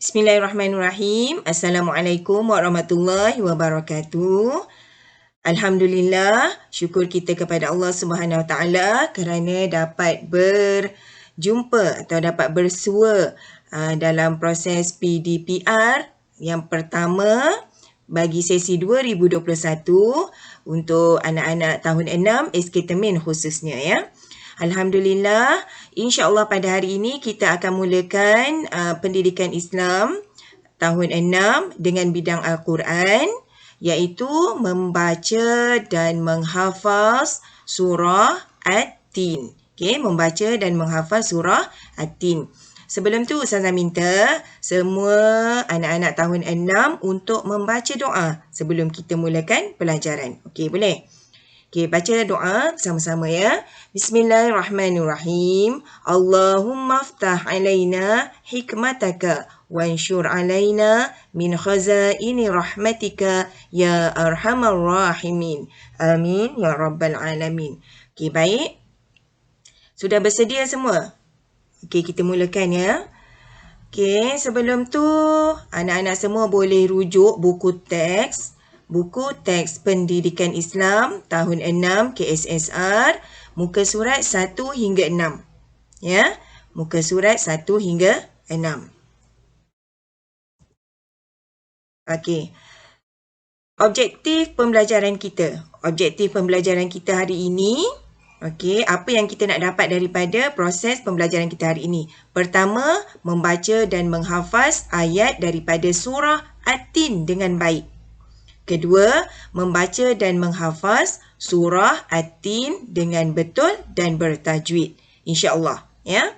Bismillahirrahmanirrahim. Assalamualaikum warahmatullahi wabarakatuh. Alhamdulillah, syukur kita kepada Allah Subhanahu Wa Taala kerana dapat berjumpa atau dapat bersua dalam proses PDPR yang pertama bagi sesi 2021 untuk anak-anak tahun 6 SK Temin khususnya ya. Alhamdulillah, insya-Allah pada hari ini kita akan mulakan pendidikan Islam tahun 6 dengan bidang Al-Quran, iaitu membaca dan menghafaz surah At-Tin. Okey, membaca dan menghafaz surah At-Tin. Sebelum tu Ustazah minta semua anak-anak tahun 6 untuk membaca doa sebelum kita mulakan pelajaran. Okey, boleh? Okey, baca doa sama-sama ya. Bismillahirrahmanirrahim. Allahumma aftah alaina hikmataka wanshur alaina min khazaini rahmatika ya arhamar rahimin. Amin ya rabbal alamin. Okey, baik. Sudah bersedia semua? Okey, kita mulakan ya. Okey, sebelum tu anak-anak semua boleh rujuk buku teks Pendidikan Islam tahun 6 KSSR, muka surat 1 hingga 6. Ya, muka surat 1 hingga 6. Okey. Objektif pembelajaran kita hari ini, okey, apa yang kita nak dapat daripada proses pembelajaran kita hari ini? Pertama, membaca dan menghafaz ayat daripada surah At-Tin dengan baik. Kedua, membaca dan menghafaz surah At-Tin dengan betul dan bertajwid. InsyaAllah. Ya.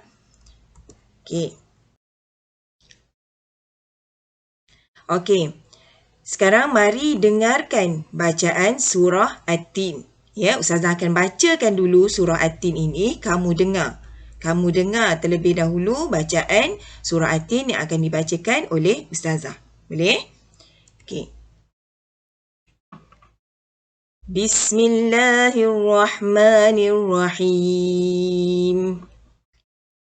Okey. Okey. Sekarang mari dengarkan bacaan surah At-Tin. Ya, Ustazah akan bacakan dulu surah At-Tin ini. Kamu dengar terlebih dahulu bacaan surah At-Tin yang akan dibacakan oleh Ustazah. Boleh? Okey. Bismillahirrahmanirrahim.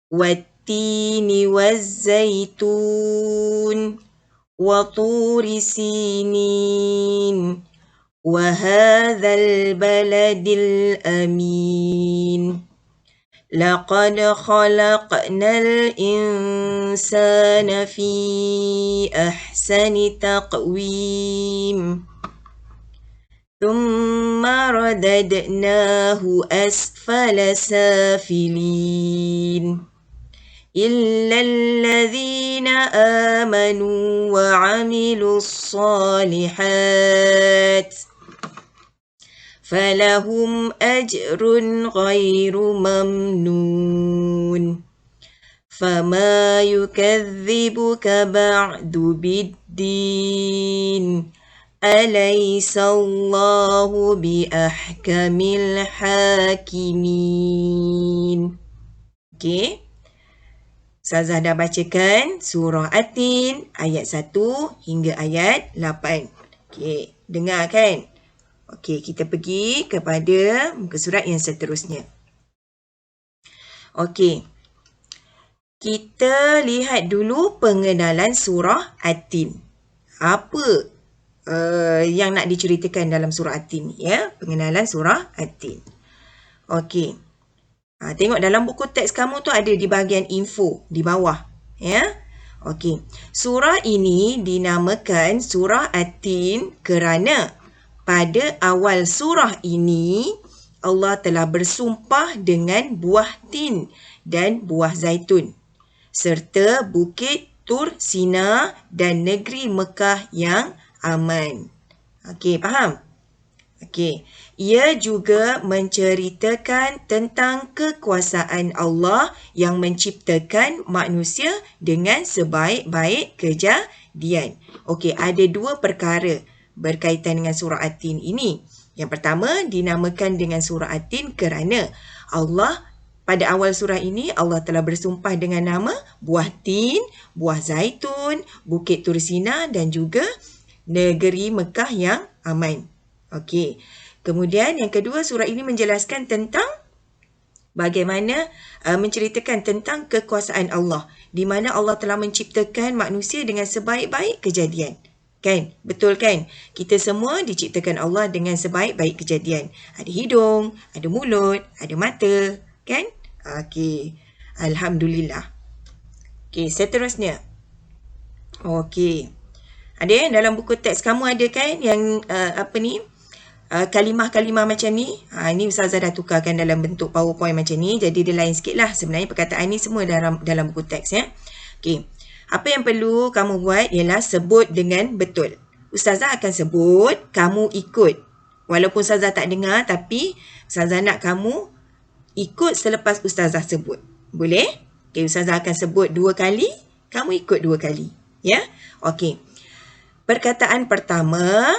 Wattini wazzaitun wa turi sinin wa hadzal baladil amin. Laqad khalaqnal insana fi ahsani taqwim. ثم رددناه أسفل سافلين إلا الذين آمنوا وعملوا الصالحات فلهم أجر غير ممنون فما يكذبك بعد بالدين أليس الله بأحكم الحاكمين. Okey. Ustazah dah bacakan surah At-Tin ayat 1 hingga ayat 8. Okey, dengar kan? Okey, kita pergi kepada muka surat yang seterusnya. Okey. Kita lihat dulu pengenalan surah At-Tin. Apa yang nak diceritakan dalam surah At-Tin ya, pengenalan surah At-Tin. Okey. Tengok dalam buku teks kamu tu ada di bahagian info di bawah ya. Okey. Surah ini dinamakan surah At-Tin kerana pada awal surah ini Allah telah bersumpah dengan buah tin dan buah zaitun serta bukit Tur Sina dan negeri Mekah yang aman. Okey, faham? Okey. Ia juga menceritakan tentang kekuasaan Allah yang menciptakan manusia dengan sebaik-baik kejadian. Okey, ada dua perkara berkaitan dengan surah At-Tin ini. Yang pertama, dinamakan dengan surah At-Tin kerana Allah pada awal surah ini Allah telah bersumpah dengan nama buah tin, buah zaitun, bukit Tur Sina dan juga negeri Mekah yang aman. Okey. Kemudian yang kedua, surah ini menjelaskan tentang Bagaimana menceritakan tentang kekuasaan Allah, di mana Allah telah menciptakan manusia dengan sebaik-baik kejadian. Kan? Betul kan? Kita semua diciptakan Allah dengan sebaik-baik kejadian. Ada hidung, ada mulut, ada mata. Kan? Okey. Alhamdulillah. Okey, seterusnya. Okey. Ada dalam buku teks kamu ada kan yang kalimah-kalimah macam ni. Ni Ustazah dah tukarkan dalam bentuk PowerPoint macam ni. Jadi dia lain sikit lah. Sebenarnya perkataan ni semua dalam buku teks ya. Okey. Apa yang perlu kamu buat ialah sebut dengan betul. Ustazah akan sebut, kamu ikut. Walaupun Ustazah tak dengar, tapi Ustazah nak kamu ikut selepas Ustazah sebut. Boleh? Okey, Ustazah akan sebut 2 kali, kamu ikut 2 kali. Ya? Okey. Perkataan pertama,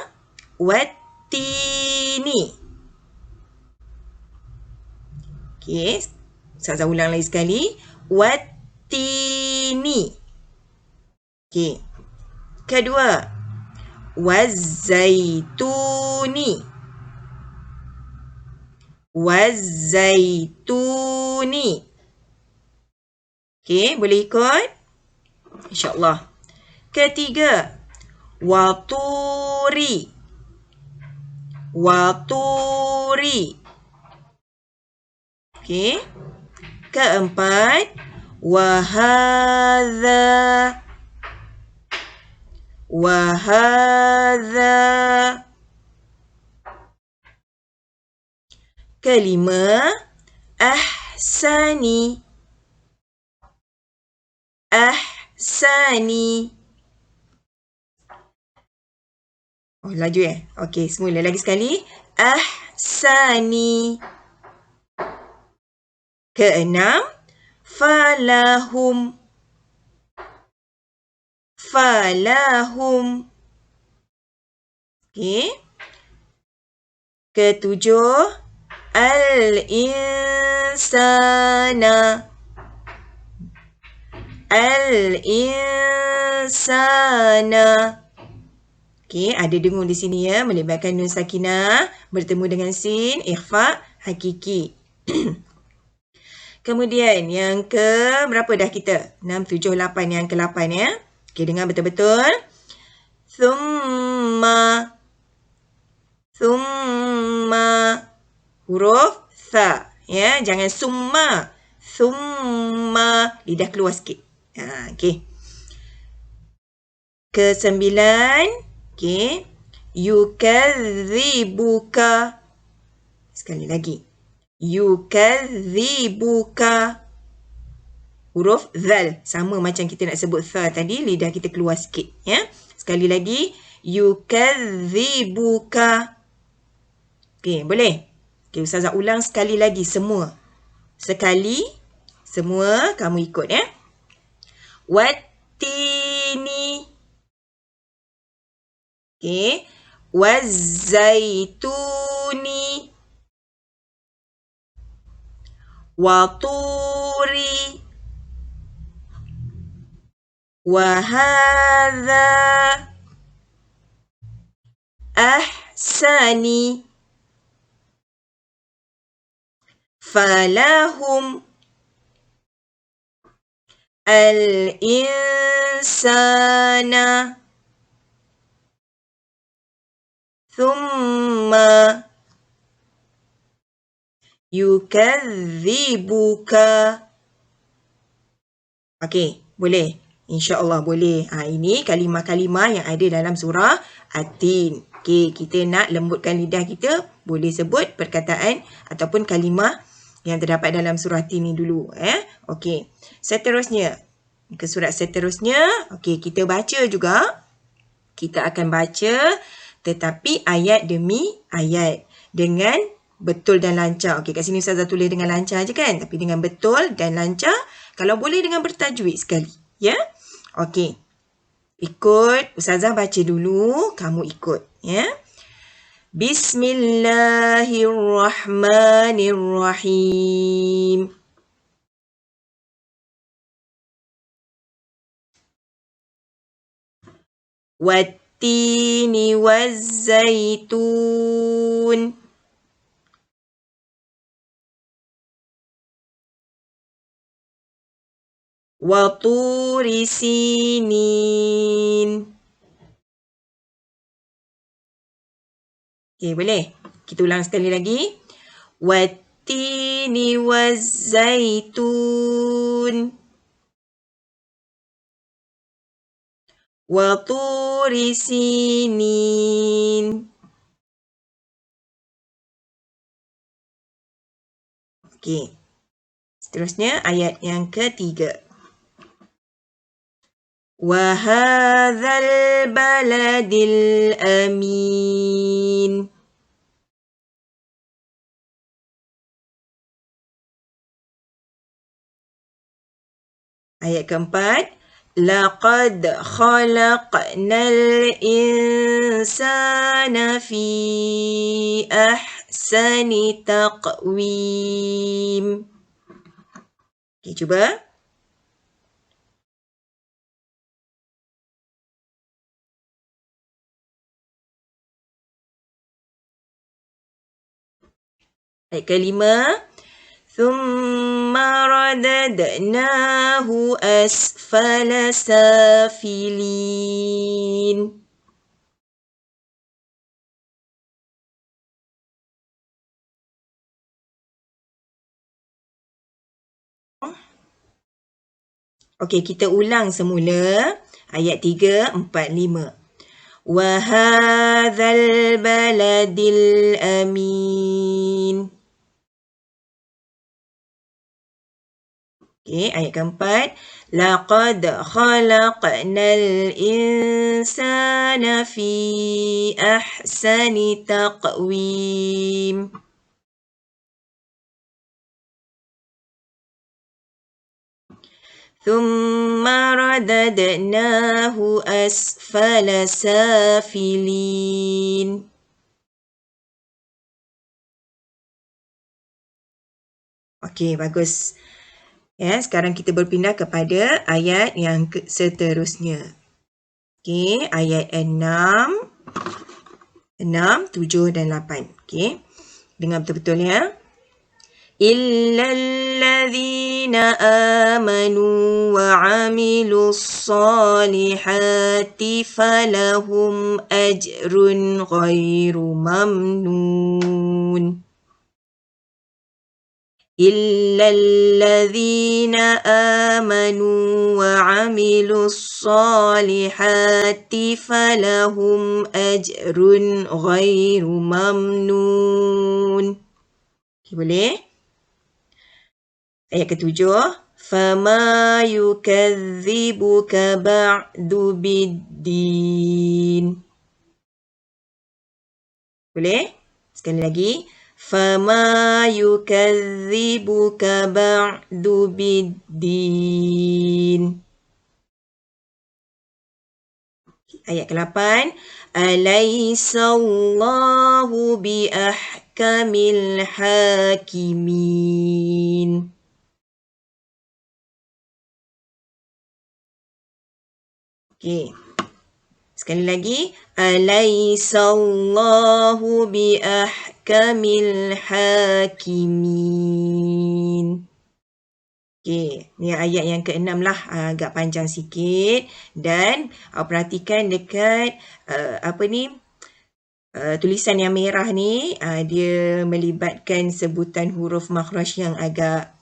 wattini. Okey, Ustazah ulang lagi sekali. Wattini. Okey. Kedua, wazzaituni. Wazzaituni. Okey, boleh ikut? InsyaAllah. Ketiga, waturi. Waturi. Okey. Keempat, wahadha. Wahadha. Kelima, ahsani. Ahsani. Oh, laju Okey, semula lagi sekali. Ahsani. Keenam, falahum. Falahum. Okey. Ketujuh, al-insana. Al-insana. Okey, ada dengung di sini ya, melibatkan nun sakinah bertemu dengan sin, ikhfa hakiki. Kemudian yang ke berapa dah kita? 6, 7, 8, yang ke-8 ya. Okey, dengar betul-betul. Thumma. Thumma. Huruf tha. Ya, jangan summa. Thumma. Lidah keluar sikit. Okey. Ke-9. Okey. Yukadzibuka. Sekali lagi. Yukadzibuka. Huruf zal. Sama macam kita nak sebut tha tadi. Lidah kita keluar sikit. Ya. Sekali lagi. Yukadzibuka. Okey, boleh? Okey, Ustazah ulang sekali lagi semua. Sekali. Semua kamu ikut ya. Wattini. Okey. Wazzaituni. Waturi. Wahadha. Ahsani. Falahum. Al-insana. Thumma. Yukadzibuka. Okey, boleh. InsyaAllah boleh. Ini kalimah-kalimah yang ada dalam surah At-Tin. Okey, kita nak lembutkan lidah kita, boleh sebut perkataan ataupun kalimah yang terdapat dalam surah At-Tin ni dulu. Okey, seterusnya. Ke surat seterusnya. Okey, kita baca juga. Kita akan baca tetapi ayat demi ayat dengan betul dan lancar. Okey, kat sini Ustazah tulis dengan lancar je kan? Tapi dengan betul dan lancar. Kalau boleh dengan bertajwid sekali. Ya? Okey. Ikut. Ustazah baca dulu. Kamu ikut. Ya? Bismillahirrahmanirrahim. Wattini wazzaitun. wa turi sinin. Okey, boleh? Kita ulang sekali lagi. Wattini wazzaitun. Wa turi sinin. Okey. Seterusnya ayat yang ketiga. Wa hadzal baladil amin. Ayat keempat. Laqad khalaqnal insana fi ahsani taqwim. Okey, cuba. Ayat kelima. Thumma radadnahu asfala safilin. Okey, kita ulang semula. Ayat 3, 4, 5. Wa hadzal baladil amin. Okey, ayat keempat. Laqad khalaqnal insana fi ahsani taqwim. Thumma radadnahu asfala safilin. Okey, bagus. Ya, sekarang kita berpindah kepada ayat yang seterusnya. Okey, ayat 6, 7 dan 8. Okey. Dengar betul-betul ya. Illalladzina amanu wa 'amilus solihati falahum ajrun ghairu mamnun. Illalladzina amanu wa 'amilus solihati falahum ajrun ghairu mamnun. Okay, boleh? Ayat ketujuh. Fama yukadzibuka ba'du biddin. Boleh? Sekali lagi. Fama yukadzibuka ba'du biddin. Ayat ke-8. Alaisallahu biahkamil hakimin. Okey. Sekali lagi. Alaisallahu biahkamil hakimin. Okey, ni ayat yang ke-6 lah, agak panjang sikit dan perhatikan dekat tulisan yang merah ni, dia melibatkan sebutan huruf makhraj yang agak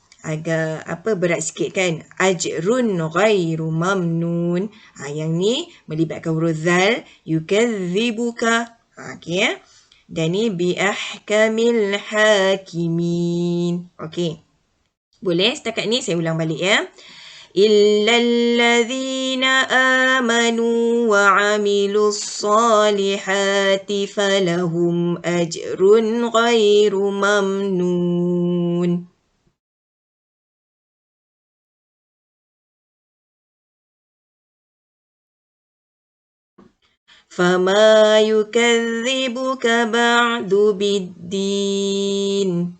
berat sikit kan. Ajrun ghairu mamnun. Yang ni melibatkan huruf zal, yukadzibuka. Okey ya. Dan ni bi ahkamil hakimin. Okey. Boleh setakat ni saya ulang balik ya. Illalladzina amanu wa 'amilus solihati falahum ajrun ghairu mamnun. Fama yukadzibuka ba'du biddin.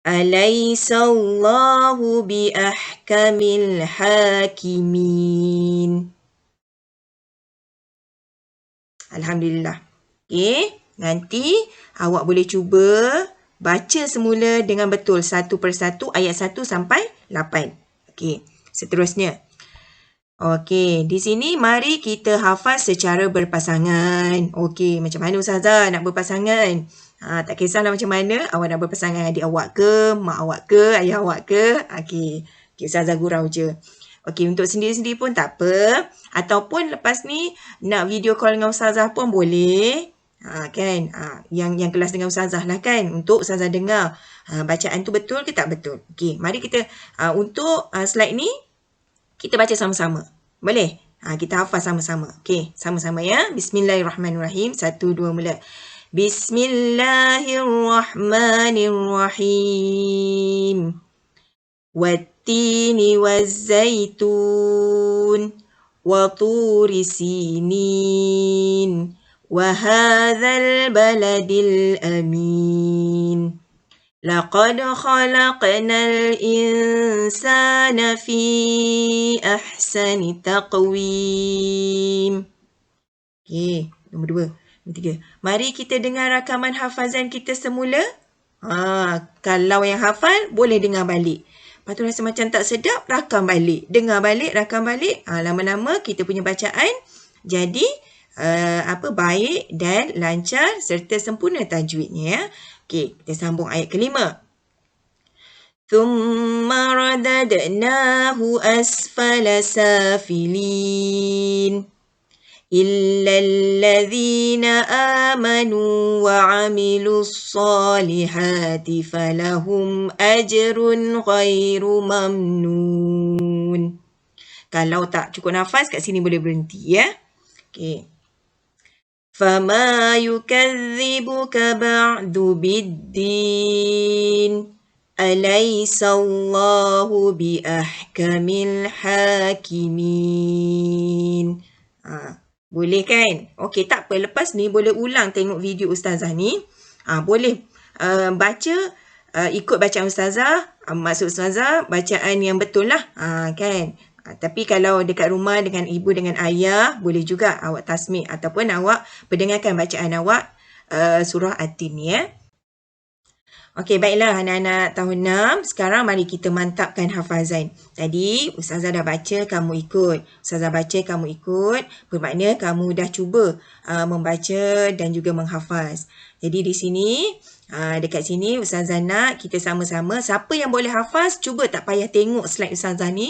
Alaisallahu biahkamil hakimin. Alhamdulillah. Okey, nanti awak boleh cuba baca semula dengan betul satu persatu ayat 1 sampai 8. Okey, seterusnya. Okey, di sini mari kita hafaz secara berpasangan. Okey, macam mana Ustazah nak berpasangan? Tak kisahlah macam mana awak nak berpasangan, adik awak ke, mak awak ke, ayah awak ke. Okey, Ustazah gurau je. Okey, untuk sendiri-sendiri pun tak apa. Ataupun lepas ni nak video call dengan Ustazah pun boleh. Kan? Yang kelas dengan Ustazah lah kan. Untuk Ustazah dengar bacaan tu betul ke tak betul. Okey, mari kita untuk slide ni kita baca sama-sama. Boleh? Kita hafaz sama-sama. Okey, sama-sama ya. Bismillahirrahmanirrahim. 1, 2, mula. Bismillahirrahmanirrahim. Wattini wazzaitun. Waturi sinin. Wahadzal baladil amin. لقد خلقنا الإنسان في أحسن تقويم. Okey, nombor 2. Nombor 3. Mari kita dengar rakaman hafazan kita semula. Kalau yang hafal, boleh dengar balik. Lepas tu rasa macam tak sedap, rakam balik. Dengar balik, rakam balik. Lama-lama kita punya bacaan jadi baik dan lancar serta sempurna tajwidnya ya. Okey, kita sambung ayat kelima. Thumma radadnahu asfala safilin. Illa alladhina amanu wa amilus salihati falahum ajrun ghairu mamnun. Kalau tak cukup nafas kat sini boleh berhenti ya. Okey. فَمَا يُكَذِّبُكَ بَعْدُ بِالدِّينِ أَلَيْسَ اللَّهُ بِأَحْكَمِ الْحَاكِمِينَ. Boleh kan? Okey, tak apa. Lepas ni boleh ulang tengok video Ustazah ni. Boleh baca, ikut bacaan Ustazah. Maksud Ustazah, bacaan yang betul lah. Kan? Tapi kalau dekat rumah dengan ibu dengan ayah, boleh juga awak tasmih ataupun awak pendengarkan bacaan awak surah At-Tin ya. Okey, baiklah anak-anak tahun 6. Sekarang mari kita mantapkan hafazan. Tadi Ustazah dah baca, kamu ikut. Ustazah baca, kamu ikut. Bermakna kamu dah cuba membaca dan juga menghafaz. Jadi di sini, dekat sini Ustazah nak kita sama-sama. Siapa yang boleh hafaz, cuba tak payah tengok slide Ustazah ni.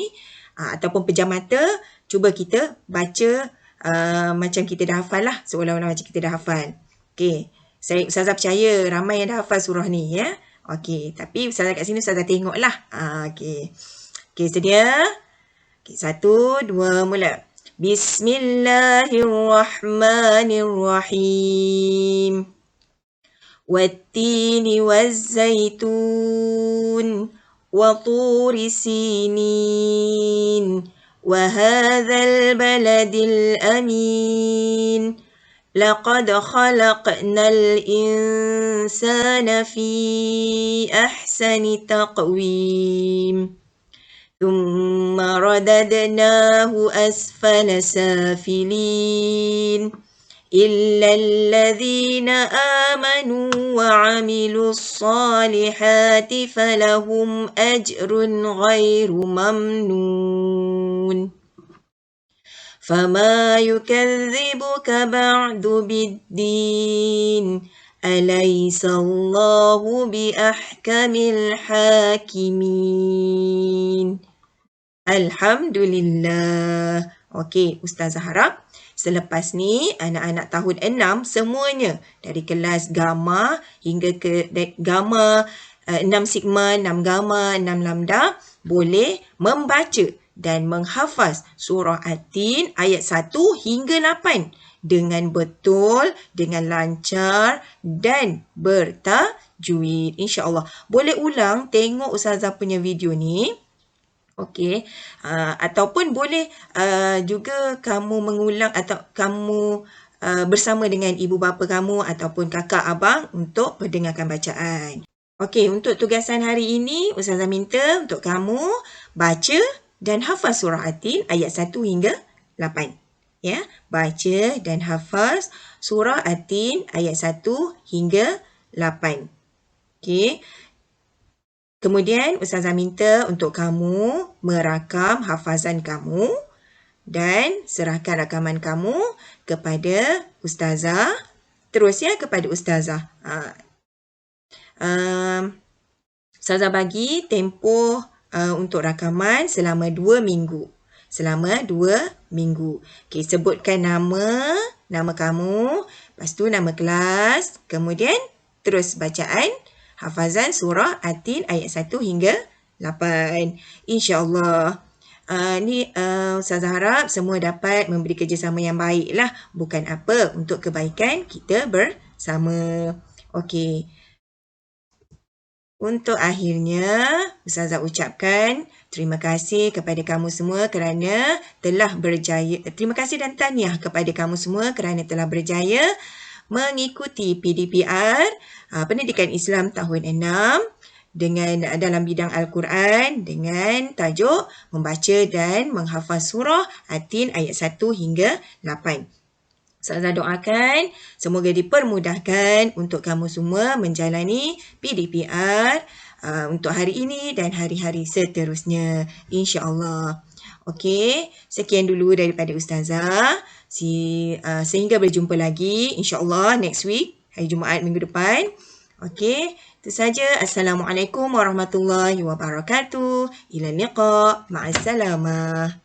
Ataupun pejam mata, cuba kita baca macam kita dah hafal lah. Seolah-olah macam kita dah hafal. Okey, Ustazah percaya ramai yang dah hafal surah ni ya. Okey, tapi Ustazah kat sini Ustazah tengok lah. Okey. Okey, sedia? Okey, 1, 2, mula. Bismillahirrahmanirrahim. Wattini wazzaitun. وطور سينين وهذا البلد الأمين لقد خلقنا الإنسان في أحسن تقويم ثم رددناه أسفل سافلين إلا الذين آمنوا وعملوا الصالحات فلهم أجر غير ممنون فما يكذبك بعد بالدين أليس الله بأحكم الحاكمين. Alhamdulillah. Okey, Ustazah harap selepas ni anak-anak tahun 6 semuanya dari kelas Gamma hingga ke Gamma 6 Sigma, 6 Gamma, 6 Lambda boleh membaca dan menghafaz surah At-Tin ayat 1 hingga 8 dengan betul, dengan lancar dan bertajwid. InsyaAllah. Boleh ulang tengok Ustazah punya video ni. Okey, ataupun boleh juga kamu mengulang atau kamu bersama dengan ibu bapa kamu ataupun kakak abang untuk mendengarkan bacaan. Okey, untuk tugasan hari ini Ustazah minta untuk kamu baca dan hafaz surah At-Tin ayat 1 hingga 8. Ya, baca dan hafaz surah At-Tin ayat 1 hingga 8. Okey. Kemudian Ustazah minta untuk kamu merakam hafazan kamu dan serahkan rakaman kamu kepada Ustazah. Terus ya, kepada Ustazah. Ustazah bagi tempoh untuk rakaman selama 2 minggu. Selama 2 minggu. Okey, sebutkan nama kamu, lepas tu nama kelas, kemudian terus bacaan hafazan surah At-Tin ayat 1 hingga 8. InsyaAllah. Ustazah harap semua dapat memberi kerjasama yang baik lah. Bukan apa, untuk kebaikan kita bersama. Okey. Untuk akhirnya, Ustazah ucapkan terima kasih kepada kamu semua kerana telah berjaya. Terima kasih dan tahniah kepada kamu semua kerana telah berjaya mengikuti PDPR Pendidikan Islam tahun 6 dengan dalam bidang Al-Quran dengan tajuk membaca dan menghafaz surah At-Tin ayat 1 hingga 8. Ustazah doakan semoga dipermudahkan untuk kamu semua menjalani PDPR untuk hari ini dan hari-hari seterusnya. InsyaAllah. Okey, sekian dulu daripada Ustazah. Sehingga berjumpa lagi insyaAllah next week, hari Jumaat minggu depan. Okey, itu saja. Assalamualaikum warahmatullahi wabarakatuh. Ila liqa. Ma'assalamah.